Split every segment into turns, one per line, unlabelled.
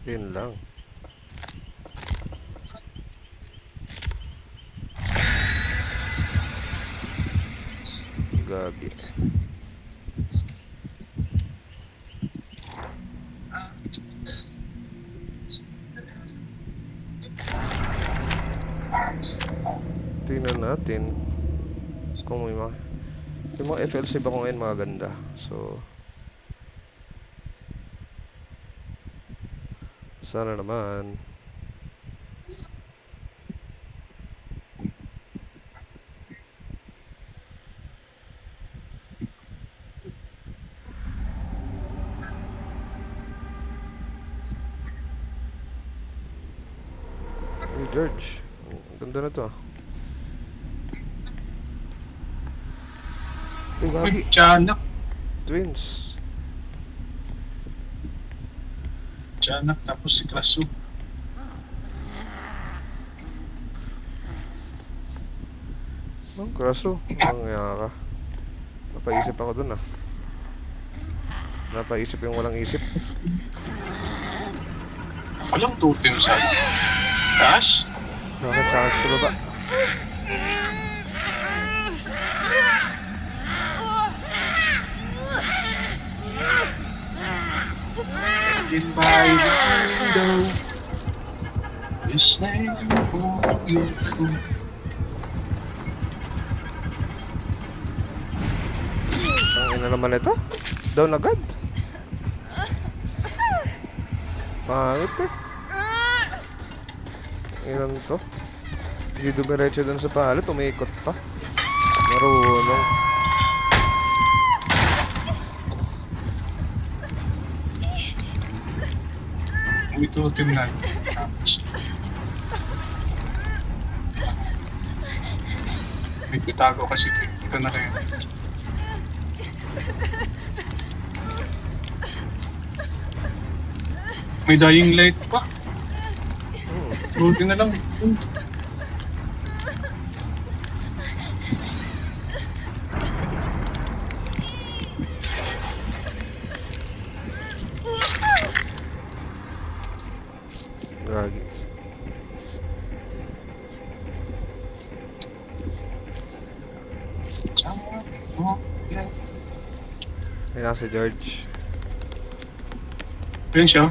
Yun lang. Gagi. Tingnan natin kung may mga yung mga FLC ba ko ngayon maganda. So sana naman. Hey George, ang ganda na to. Hey, gagi.
Tiyanak.
Twins.
Tiyanak tapos si Krasu.
Ang kaso, ang ka. Napaisip ako dun ah. Napaisip yung walang isip.
Walang totem sa taas.
Bakit sa akin sa baba?
In by the window, listening for you.
Ang ina naman ito? Down agad? Pangit eh. Ilan to? Hindi dumiretso dun sa pallet, umikot pa. Marunong.
May totem na. Tapos may tutago kasi ito na rin. May dying light pa. Buti na lang.
Gagi. Ayan si George.
Ayun siya.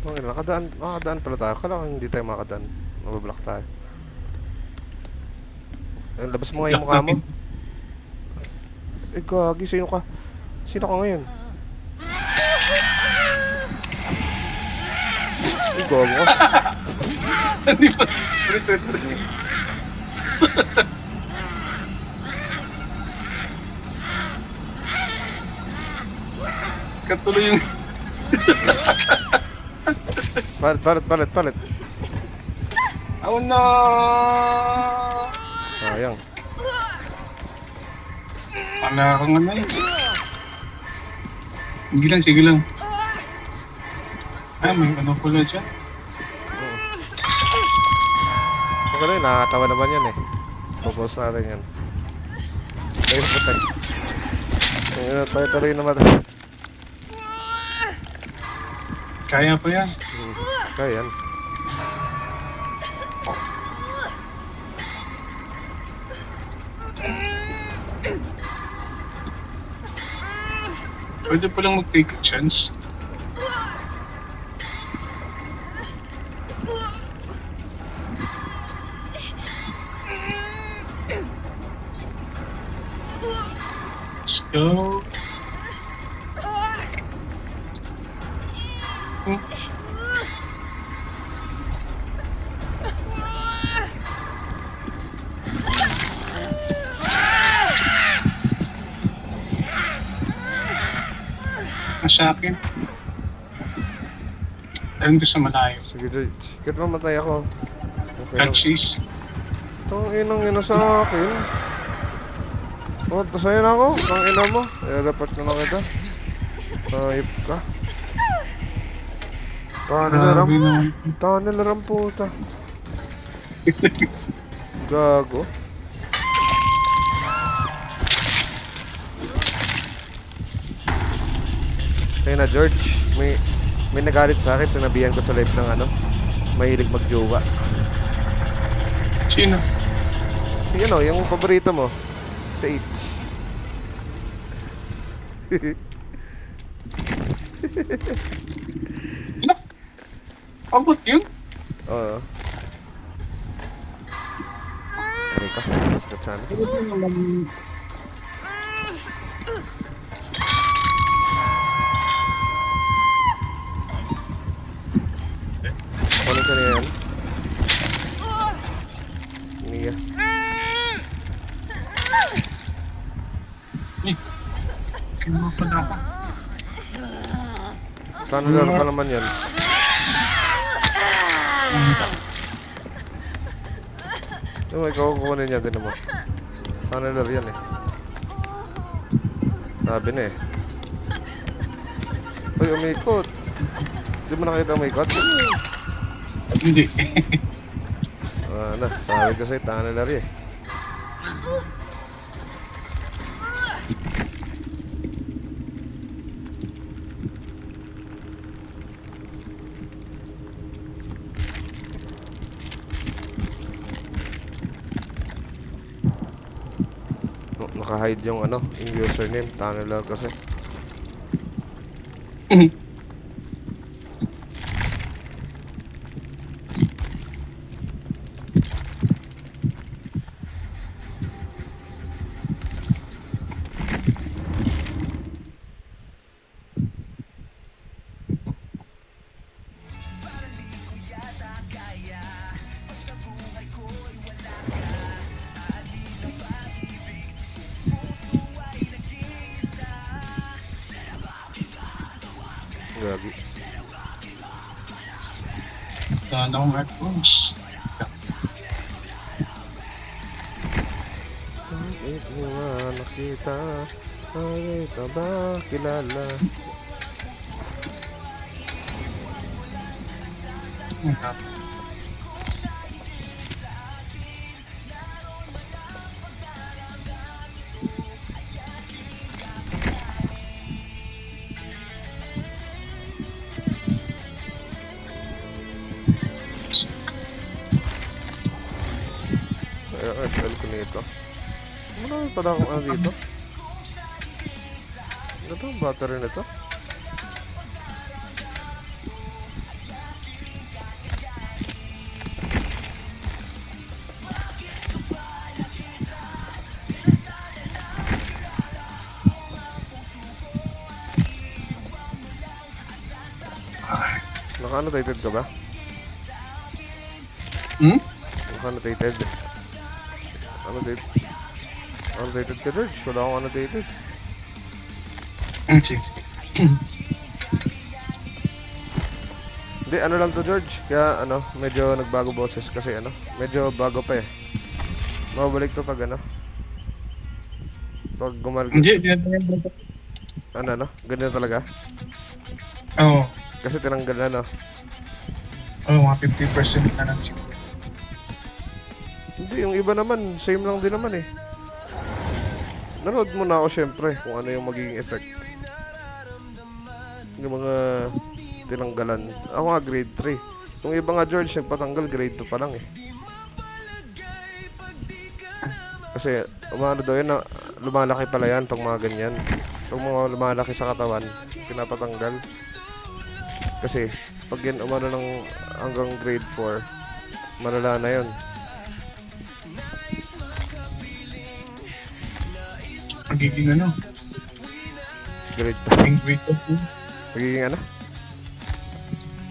Okay, makadaan pala tayo. Kala ko hindi tayo makadaan. Mabablock tayo. Ayun, labas mo nga yung mukha mo. Eh, gagi, sino ka? Sino ka ngayon? Eh, gago ka.
Hindi ba? Sorry. Katuloy yung...
Palit.
Oh no!
Sayang.
Wala kang ano eh. Sige lang. Ah, may ano pala dyan.
Maganda yun, nakakatawa naman yan eh. Propose natin yan. Ayun, patay. Ayun, tayo naman.
Kaya pa yan.
Kaya yan.
Pwede palang mag-take a chance. Let's go. Sa akin. Ayun ko sa malayo.
Sige, George. Kahit mamatay ako. Okay lang.
Catchies.
Itong inang ina sa akin. Oh, tasayan ako. Itong ina mo. I-report na lang kita. Type ka.
Grabe naman.
Tunnel puta. Gago. Kaya na George, may nagalit sa akin, sinabihan ko sa live ng ano, mahilig magjowa.
Sino?
Si ano, yung paborito mo, si H.
Ano? Abot yun?
Oo. Ano ka? Stop sana.
Abot yun naman.
Kunin ko na yan. Niya.
Eh, kaya pala ako.
Sana laro pa naman yan. Yung ikaw kukunin niya din naman. Sana laro yan eh. Sabi na eh. Uy, umikot. Di mo nakita umikot?
Hindi.
Ano, sabi ko sa'yo, tanga na laro eh. Naka-hide yung ano, yung username, tanga na laro kasi. Gagi.
Sana akong headphones.
Bakit mo nga nakita? Ay, ka ba kilala? Ay, FL ko nito. Marami pala akong ano dito. Ano ba ang battery nito? Naka-annotated ka ba?
Hmm?
Naka-annotated. Annotated. Annotated ka, George. Wala akong annotated.
Sige.
Hindi, ano lang to, George. Kaya, ano, medyo nagbago boses kasi, ano, medyo bago pa eh. Mabalik to pag, ano, pag gumarga.
Hindi.
Ano, ganyan talaga.
Oo.
Kasi tinanggal na, no.
Oo, mga 50% na lang siguro.
Hindi, yung iba naman, same lang din naman eh. Nanood mo na ako syempre kung ano yung magiging effect. Yung mga tinanggalan. Ako nga grade 3. Yung iba nga George, nagpatanggal grade 2 pa lang eh. Kasi umano daw yun na lumalaki pala yan pag mga ganyan. Pag mga lumalaki sa katawan, pinapatanggal. Kasi pag yan umano ng hanggang grade 4, malala na yun.
Magiging ano?
Grade 2.
Magiging greeter.
Magiging ano?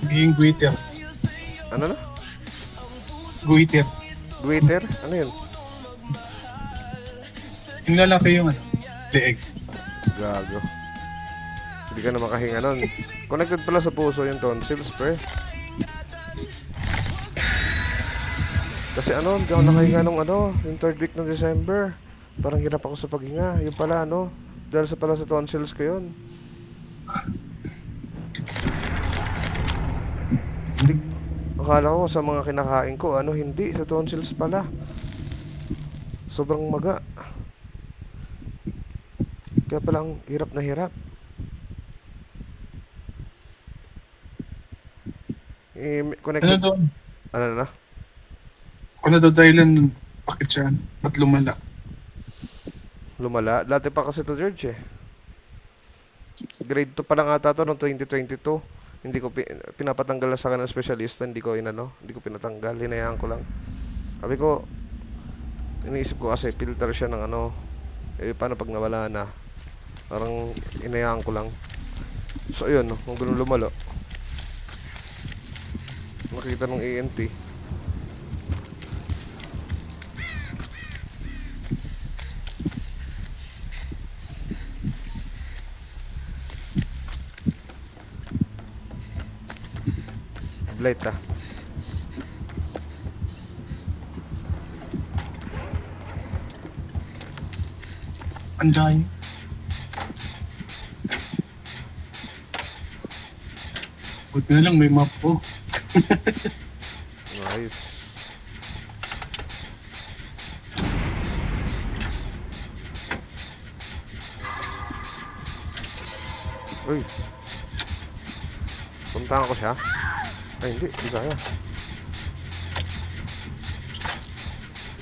Magiging greeter.
Ano na?
Greeter.
Greater? Ano yun?
Yung lalaki yung ano? Leeg.
Gago. Hindi ka na makahinga nun. Connected pala sa puso yung tonsils, pre. Kasi ano, hindi ako nakahinga nung ano, yung 3rd week ng December. Parang hirap ako sa paghinga. Yung pala ano, dahil sa pala sa tonsils ko yun. Hindi, akala ko sa mga kinakain ko, ano, hindi, sa tonsils pala. Sobrang maga. Kaya pala ang hirap na hirap.
Ano
Connected,
doon?
ano na?
Ano daw dahilan nun? Bakit siya? Ba't lumala?
Lumala. Dati pa kasi to George eh. Grade 2 pa lang ata to noong 2022. Hindi ko pinapatanggal na sa akin ng specialista, hindi ko inano, hindi ko pinatanggal, hinayaan ko lang. Sabi ko, iniisip ko kasi filter siya ng ano, eh paano pag nawala na? Parang inayaan ko lang. So ayun, no, kung ganun lumalo, nakita ng ENT. Blight ah.
Anday. Buti na lang may map po.
Nice. Uy. Puntahan ko siya. Ay, hindi kaya.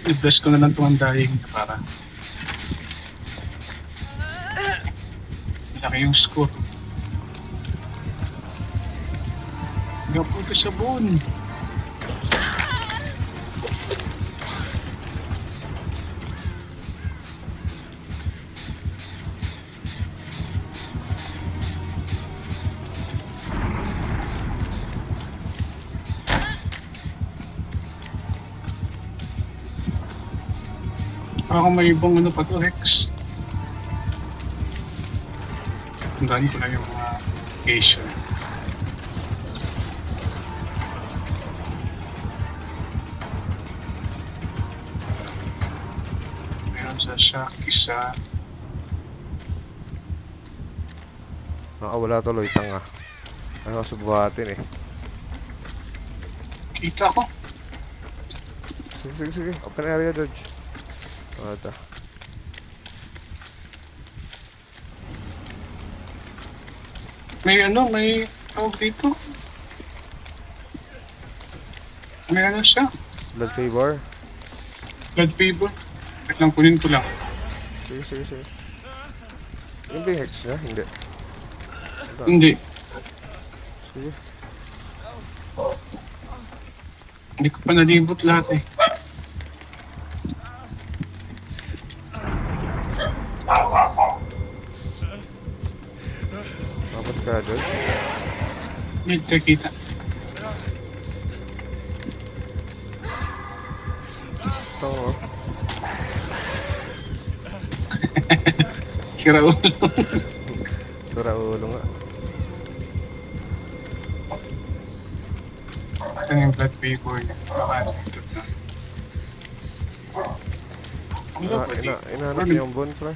I-bless ko na lang itong andayin niya para laki yung score. Gapunta sa buon. Ako may ibang ano pa to, Rex. Tandaan ko lang yung mga location. Meron sa Shaki sa...
Nakawala tuloy, tanga. Ano sa buhatin eh.
Kita ko.
Sige. Open area, George. Ata.
May ano, may tawag dito. May ano siya.
Blood favor.
Blood fever. Wait lang, kunin ko lang.
Sige. Yung ba yung hex niya? Hindi. Ito.
Hindi.
Sige.
Hindi ko pa nalibot lahat eh.
Dapat ka, George.
Hindi ka kita.
Tanga.
Sira ulo.
Sura ulo nga.
Ito yung blood fever niya. Nakalimutan na. Ano ba di?
Inahanap niya yung bonfire.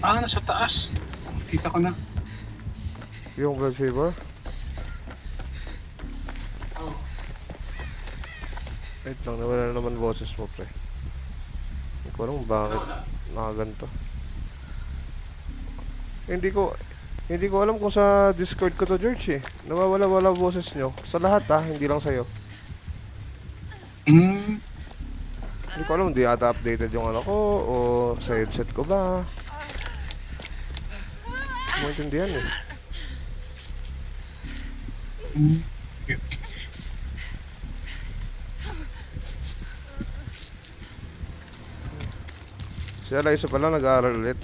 Ah, nasa taas. Kita ko na.
Yung blood favor. Wait lang, nawala na naman boses mo, pre. Hindi ko alam bakit nakaganto. Hindi ko alam kung sa Discord ko to, George eh. Nawawala-wala boses nyo. Sa lahat hindi lang sa'yo.
Hmm.
Hindi ko alam, hindi ata updated yung ano ko o sa headset ko ba. Hindi mo intindihan eh.
Hmm. Okay, okay.
Si Eliza pala nag-aaral ulit.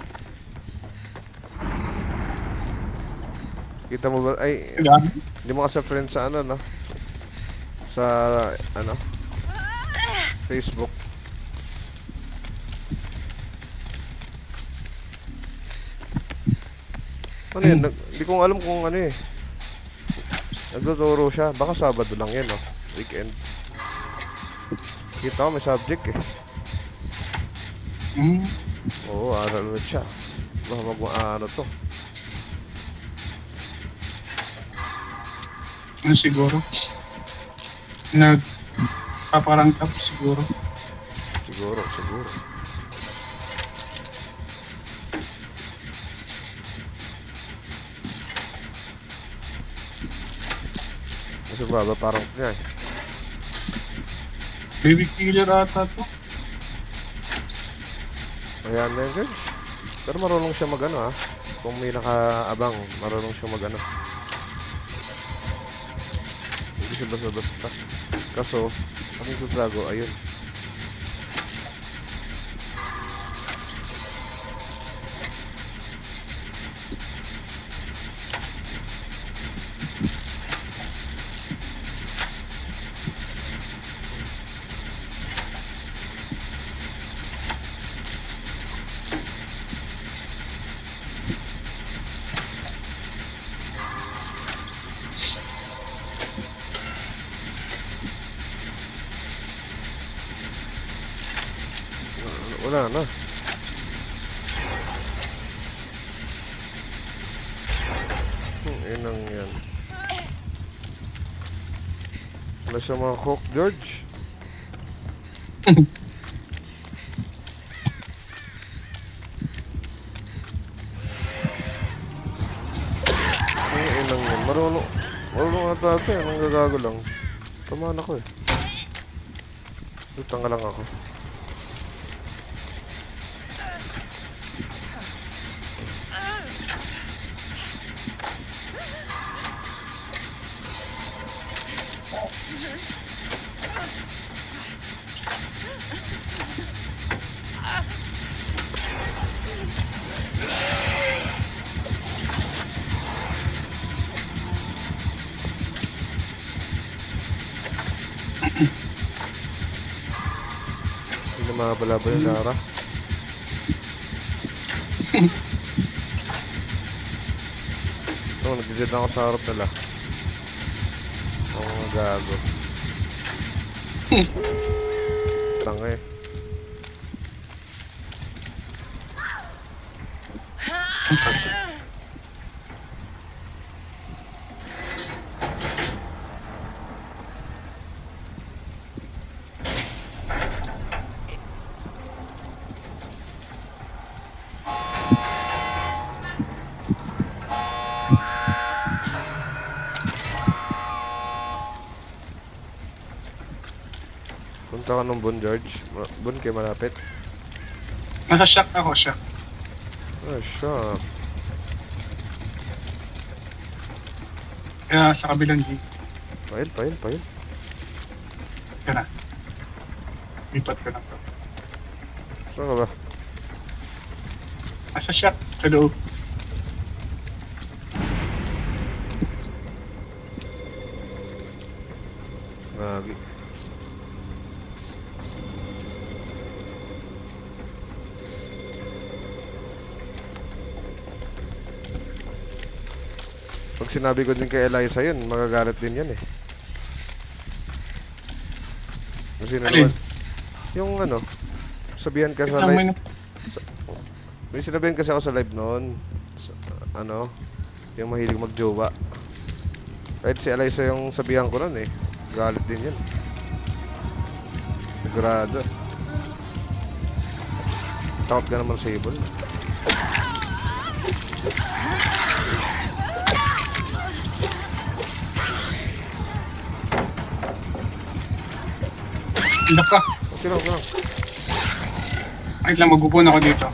Kita mo ba? Ay,
Kailangan.
hindi mo kasi friend sa ano, no? Sa, ano? Facebook. Ano yan? Hindi ko alam kung ano eh. Nagtuturo siya. Baka Sabado lang yan, no? Weekend. Kita ko may subject eh.
Hmm.
Oo, aral ulit siya. Baka ano to.
Ano siguro? Nagpaparangkap siguro.
Siguro. Kasi baba parang niya eh.
Baby killer ata to.
Ayan na yun, George. Pero marunong siya mag-ano ah. Kung may nakaabang, marunong siya mag-ano. Hindi siya basta-basta. Kaso, ang isutrago, ayun. Wala na. Inang yan. Wala siya mga cook, George. Inang yan. Marunong ata ito yan. Ang gagago lang. Tamaan ako eh. Lutang lang ako. Hindi na makabalaba yung Lara. Oo, nagdidid ako sa harap nila. Oo, mga gago. Tanga eh. Punta ka ng Bon, George. Bon kayo malapit.
Nasa shock ako, shock.
Ah, shock.
Kaya sa kabilang gate.
Pail.
Ka na. Lipat ka na to.
Saan ka ba?
Nasa shock, sa loob.
Nagi. Pag sinabi ko din kay Eliza yun, magagalit din yan eh. Kasi
Alin?
naman, yung ano, sabihan ka sa
Lang
live,
may
may sinabihan kasi ako sa live noon, ano, yung mahilig magjowa. Kahit si Eliza yung sabihan ko nun eh, galit din yan. Sigurado. Takot ka naman sa ibon.
Ilak ka.
Okay lang.
Wait lang, magupon ako dito.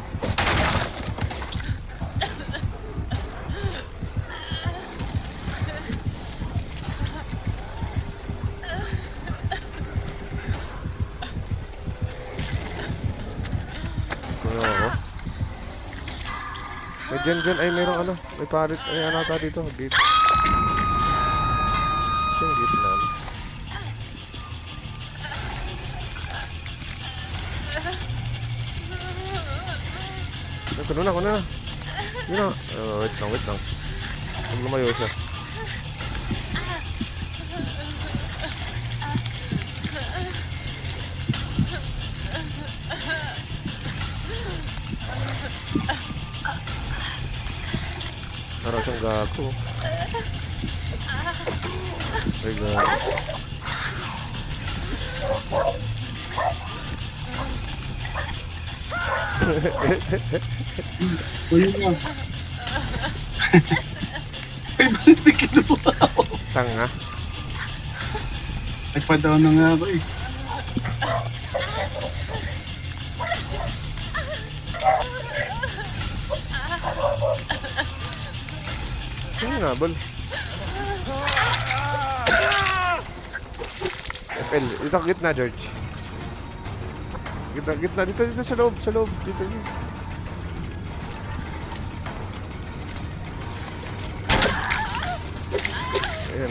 Ano ako? May dyan, ay mayroong ano, may parit, ay ano ata dito, gate. Saan gate na ano? Kuno na. Yun na. Wait lang. Huwag lumayo siya. Parang siyang gago. Ay, gago.
Uy, yun lang. Ay, balik na kinuha ako.
Tanga.
Nagpa-down na nga ako eh.
Sino nga, bol? FL, dito gitna, George. Gitna, dito sa loob, dito. Ayan.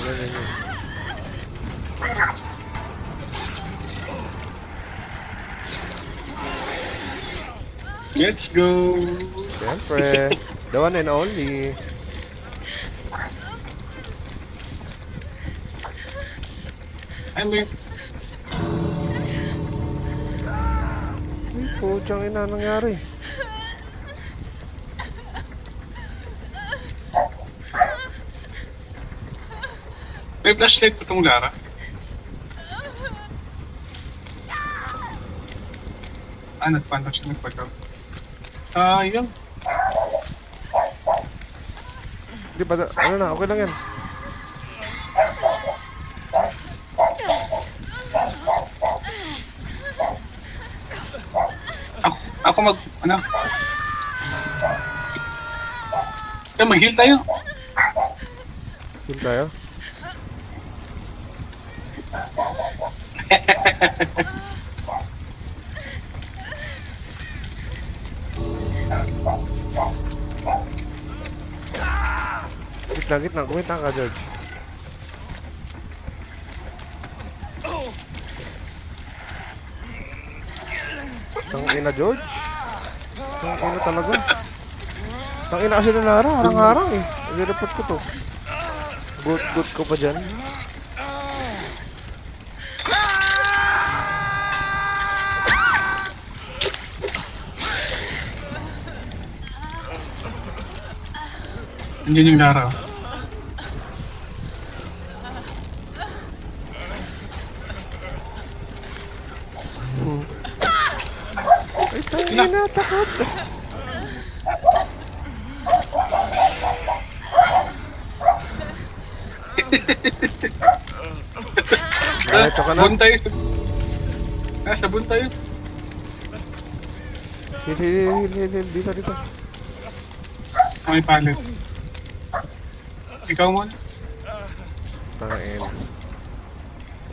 Let's go!
Siyempre, the one and only.
Ay, may...
Ay, putyang ina nangyari.
May flashlight pa itong Lara. Nagpandak siya nagpagaw. Sayang.
Di ba, ano na, okay lang yan.
Ako ano? Kaya mag-heal tayo.
Heal tayo. Gitna, kumita ka, George. Tangina, George. Tangina talaga. Tangina kasi na Lara, harang-harang eh. I-report ko to. Good ko pa dyan.
Nandiyan yung Lara.
Ay, tangina, takot. Diretso ka na.
Sabon tayo. Sabon tayo.
Heal. Dito.
Sa may palit. Ikaw muna.
Tangin.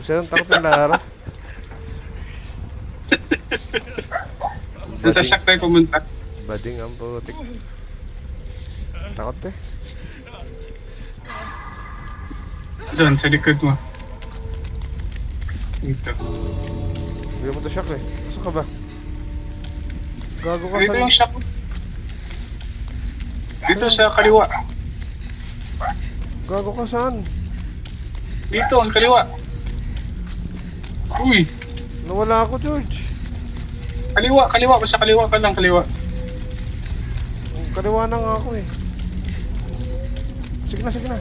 Siya ang takot ng Lara.
Sa shock tayo pumunta.
Bading ang putik. Takot eh.
Doon, sa likod mo. Dito.
Hindi mo to shock eh. Saan ka ba? Gago ka
Dito
saan?
yung shock. Dito sa kaliwa.
Gago ka saan?
Dito, ang kaliwa. Uy!
Nawala ako, George.
Kaliwa. Basta kaliwa ka lang, kaliwa.
Kaliwa na nga ako eh. Sige na.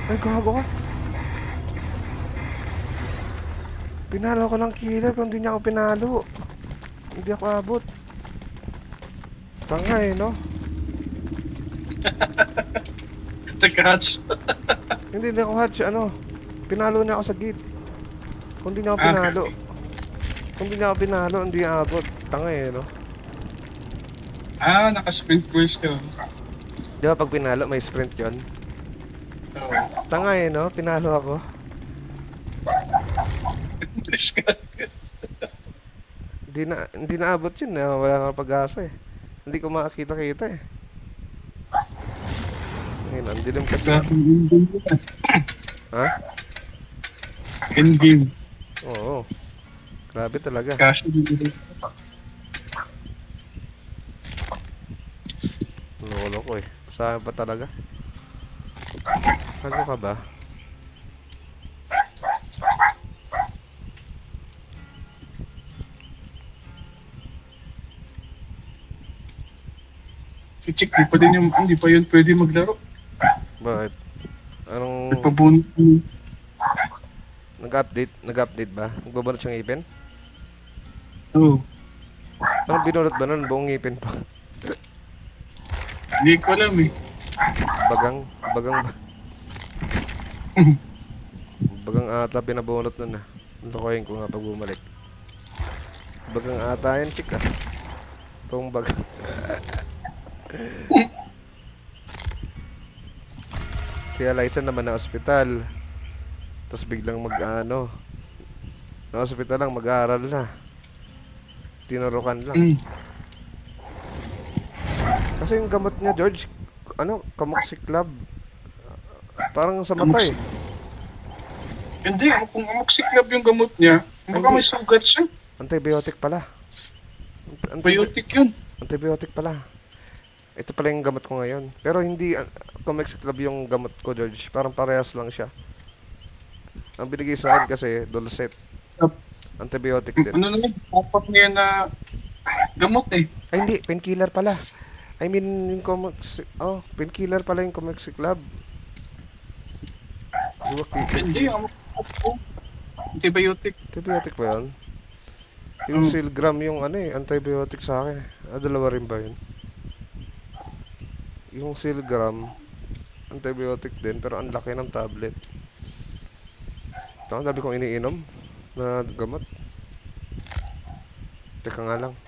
Ay, gago ka. Pinalo ko ng killer kung hindi niya ako pinalo. Hindi ako abot. Tanga eh, no?
Nag-hatch.
Hindi ako hatch, ano. Pinalo niya ako sa gate. Kung hindi niya ako
Ah,
pinalo. Kung hindi niya ako pinalo, hindi niya abot. Tanga eh, no?
Naka-sprint course ka.
Di ba pag pinalo, may sprint yon.
Oo.
Tanga eh, no? Pinalo ako.
Bilis ka.
Hindi na abot yun. Wala na pag-asa eh. Hindi ko makakita-kita eh. Ngayon, ang dilim kasi. Ha?
Endgame.
Oo. Grabe talaga.
Kaso dito.
Lolo ko eh. Saan pa talaga? Ano ka ba?
Si Chick, hindi pa yun pwede maglaro.
Bakit? Anong...
Nagpabunot.
Nag-update ba? Nagbabunot siyang ngipin?
Oo.
Anong binunot ba nun? Buong ngipin pa.
Hindi ko alam eh.
Bagang, bagang, bagang ata pinabunot nun ah. Lokohin ko nga pag bumalik. Bagang ata yan, chick ah. Kung bagang. Si Eliza naman na ospital. Tapos biglang mag-ano. Na ospital lang, mag-aaral na. Tinurukan lang. Kasi yung gamot niya, George, ano, Camoxiclab. Parang sa mata eh.
Hindi, kung amoxicillin yung gamot niya, baka
hindi.
may sugat siya.
Antibiotic pala.
Biotic yun.
Antibiotic pala. Ito pala yung gamot ko ngayon. Pero hindi Camoxiclab yung gamot ko, George. Parang parehas lang siya. Ang binigay sa akin kasi, Dulcet. Antibiotic din.
Ano naman, dapat niya na gamot eh.
Ay hindi, painkiller pala. I mean, yung painkiller pala yung Camoxiclab.
Hindi, antibiotic.
Antibiotic ba yun? Yung Silgram yung ano eh, antibiotic sa akin eh. Dalawa rin ba yun? Yung Silgram, antibiotic din, pero ang laki ng tablet. Ito, ang dami kong iniinom na gamot. Teka nga lang.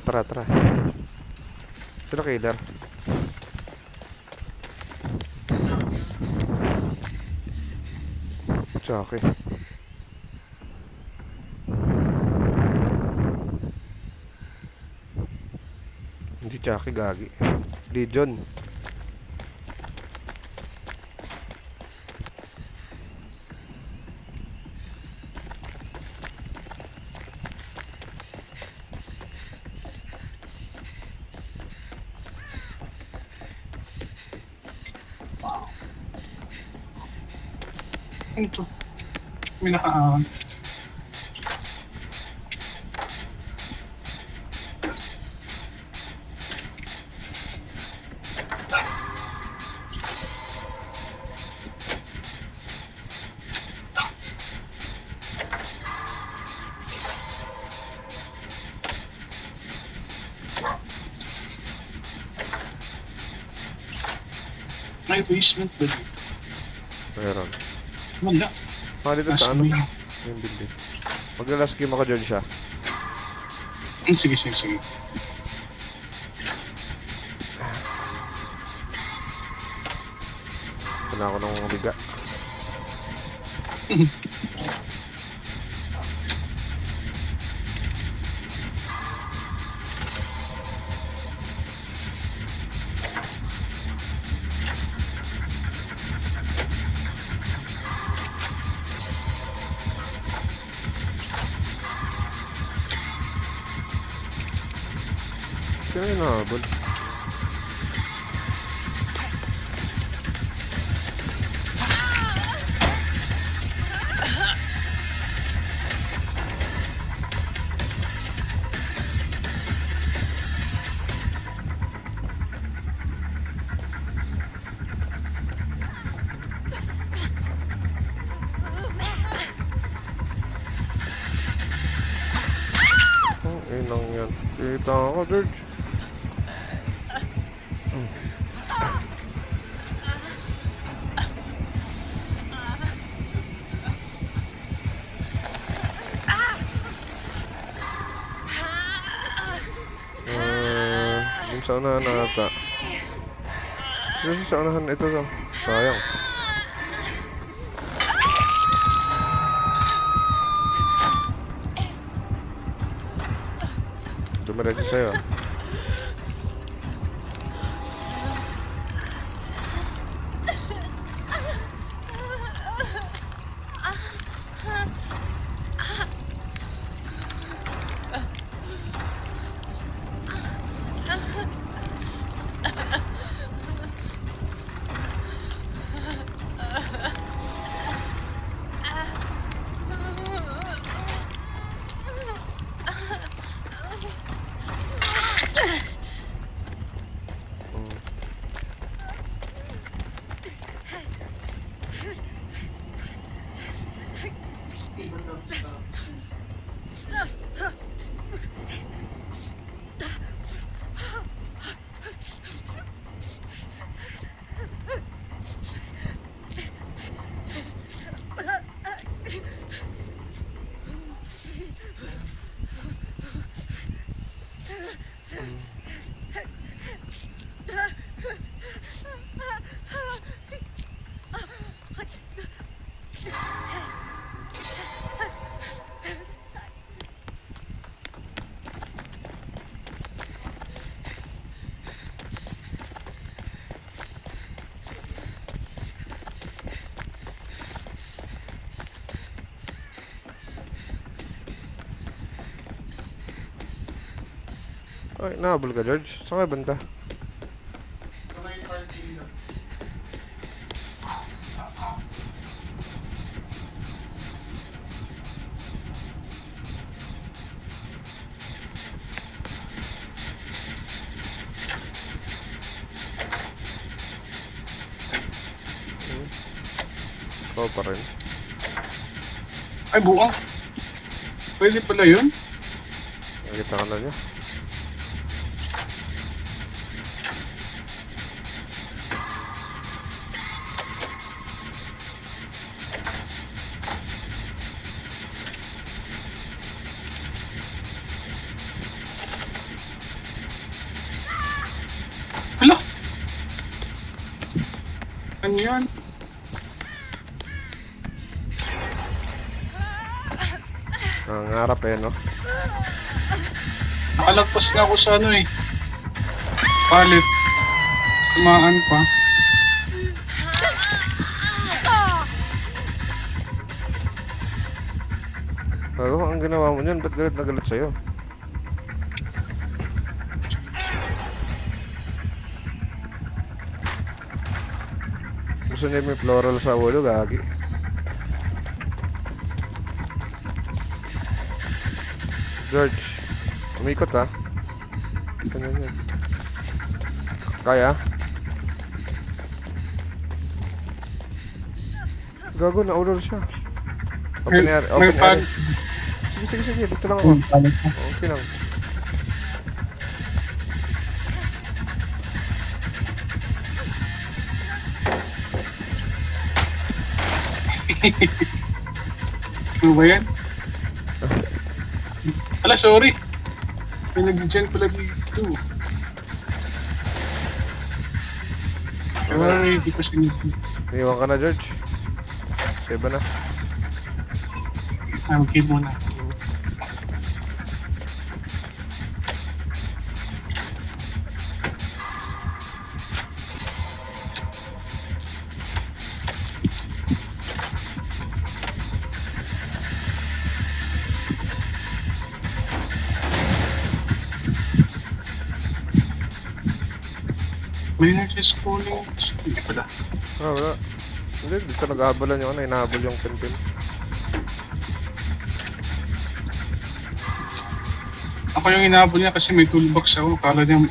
Tara. Sino killer? Chucky. Hindi Chucky, gagi. Legion.
Ano to? May nakaawan. May basement ba dito?
Meron.
Wala.
Dito sa ano? Yung building. Maglalas game ako dyan siya.
Sige.
Wala ako ng biga. Sino yung nahabol? Kita ako, George. Yung sa unahan na ata. Kasi sa unahan ito to. Sayang. Dumiretso sa'yo. Ay, nahabol ka, George. Saan ka banda? Ikaw pa rin.
Ay, buang. Pwede pala yun?
Nakita ka na niya.
Hala! Ano yan?
Nangangarap eh, no?
Nakalagpas na ako sa ano eh. Palit. Tumaan pa.
Bago, ang ginawa mo niyan, ba't galit na galit sa'yo? Gusto niya may floral sa ulo, gagi. George, umikot ha. Ganyan yan. Kaya? Gago, naulol siya. Open air, open air. Sige, dito lang ako. Okay lang.
Ano ba yan? Ala, sorry. May nag-gen pala dito. Sorry, di ko sinigil.
Iwan ka na, George. Seba na.
Mag-game muna. May nag-spawning. Hindi pala.
Ah, wala. Hindi, dito nag-ahabalan yung ano, inahabol yung pinpin.
Ako yung inaabol niya kasi may toolbox ako. Kala niya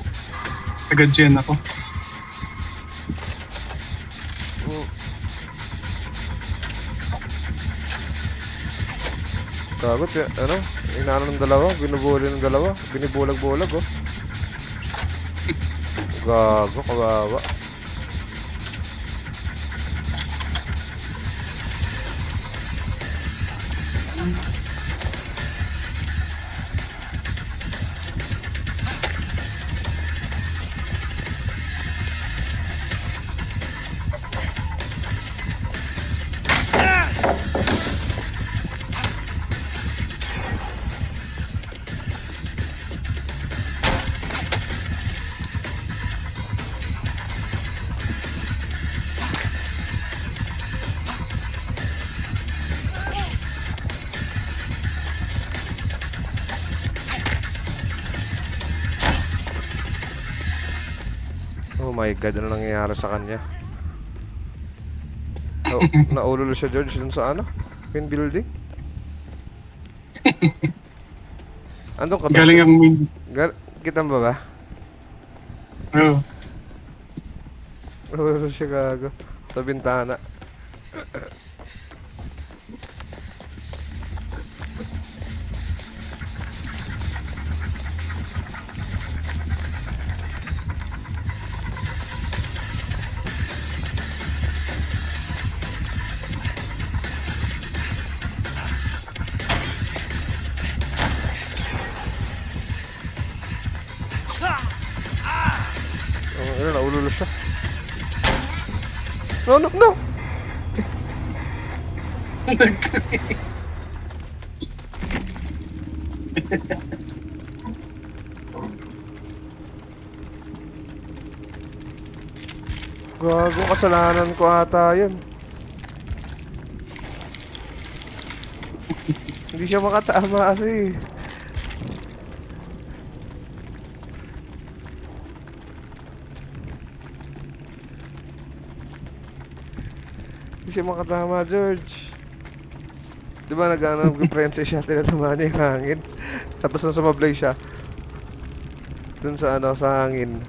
taga-gen ako.
Sagot, ano? Inaano ng dalawa, binubuli ng dalawa, binibulag-bulag, oh. Gago, kawawa. Oh my God, ano nangyayari sa kanya? Naulolo siya, George, dun sa ano? Pin building? Andun ka,
Galing ang min.
kita mo ba?
Oo.
Naulolo siya, gago. Sa bintana. Ano, naulolo siya. No, no, no! Gago, kasalanan ko ata yun. Hindi siya makatama kasi. Hindi siya makatama, George. Di ba nag-princess siya, tinatamaan niya yung hangin. Tapos nung sumablay siya, dun sa ano, sa hangin,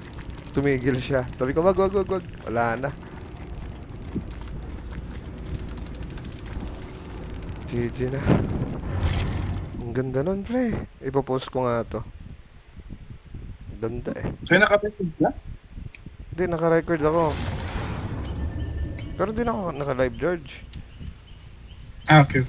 tumigil siya. Sabi ko, wag, wag, wag, wag. Wala na. GG na. Ang ganda nun, pre. Ipopost ko nga to. Ganda eh.
So, nakapitid na?
Hindi, naka-record ako. Pero di na ako naka-live, George.
Ah, okay.